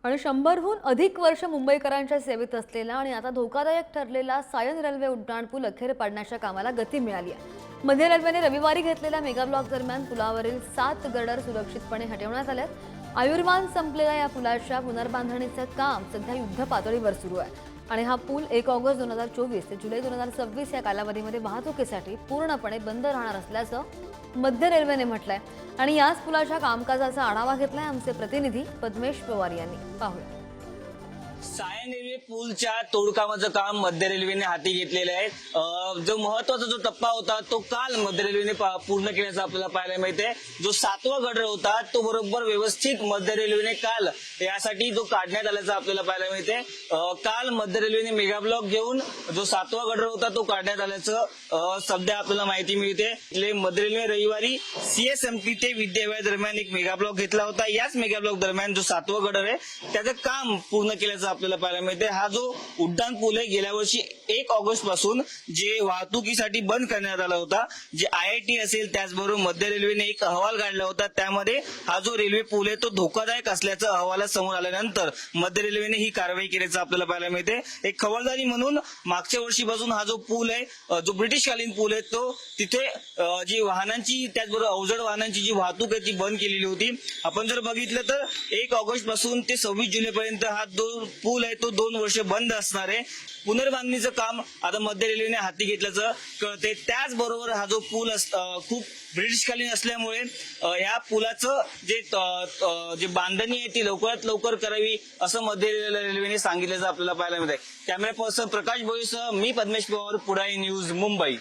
आणि 100हून अधिक वर्ष मुंबईकरांच्या सेवेत असलेला आणि आता धोकादायक ठरलेला सायन रेल्वे उड्डाणपूल अखेर पाडण्याच्या कामाला गती मिळाली आहे। मध्य रेल्वेने रविवारी घेतलेल्या मेगा ब्लॉक दरम्यान पुलावरील 7 गर्डर सुरक्षितपणे हटवण्यात आलेत। आयुर्मान संपलेल्या या पुलाच्या पुनर्बांधणीचं काम सध्या युद्ध पातळीवर सुरू आहे आणि हा पूल 1 ऑगस्ट 2024 ते जुलै 2026 या कालावधीमध्ये वाहतुकीसाठी पूर्णपणे बंद राहणार असल्याचं मध्य रेल्वेने म्हटलंय। आणि याच पुलाच्या कामकाजाचा आढावा घेतलाय आमचे प्रतिनिधी पद्मेश पवार यांनी। पाहूया। सायन रेल्वे पूलच्या तोडकामाचं काम मध्य रेल्वेने हाती घेतलेलं आहे। जो महत्वाचा जो टप्पा होता तो काल मध्य रेल्वेने पूर्ण केल्याचं आपल्याला पाहायला मिळते। जो 7वा गडर होता तो बरोबर व्यवस्थित मध्य रेल्वेने काल यासाठी जो काढण्यात आल्याचं आपल्याला पाहायला मिळते। काल मध्य रेल्वेने मेगा ब्लॉक घेऊन जो 7वा गडर होता तो काढण्यात आल्याचं सध्या आपल्याला माहिती मिळते। मध्य रेल्वे रविवारी CSMT ते विद्याविहार दरम्यान एक मेगा ब्लॉक घेतला होता। याच मेगा ब्लॉक दरम्यान जो 7वा गडर आहे त्याचं काम पूर्ण केल्याचं आपल्याला पाहायला मिळते। हा जो उड्डाण पूल आहे गेल्या वर्षी 1 ऑगस्ट पासून जे वाहतुकीसाठी बंद करण्यात आला होता, जे IIT असेल त्याचबरोबर मध्य रेल्वेने एक अहवाल काढला होता, त्यामध्ये हा जो रेल्वे पूल आहे तो धोकादायक असल्याचं अहवाला समोर आल्यानंतर मध्य रेल्वेने ही कारवाई केल्याचं आपल्याला पाहायला मिळते। एक खबरदारी म्हणून मागच्या वर्षीपासून हा जो पूल आहे जो ब्रिटिशकालीन पूल आहे तो तिथे जी वाहनांची त्याचबरोबर अवजड वाहनांची जी वाहतूक आहे ती बंद केलेली होती। आपण जर बघितलं तर 1 ऑगस्ट पासून ते 26 जुलैपर्यंत हा जो पूल आहे तो 2 वर्ष बंद असणार आहे। पुनर्बांधणीचं काम आता मध्य रेल्वेने हाती घेतल्याचं कळते। त्याचबरोबर हा जो पूल खूप ब्रिटिशकालीन असल्यामुळे या पुलाचं जे बांधणी आहे ती लवकरात लवकर करावी असं मध्य रेल्वेने सांगितल्याचं आपल्याला पाहायला मिळत आहे। कॅमेरा पर्सन प्रकाश भोईसह मी पद्मेश पवार, पुढारी न्यूज, मुंबई।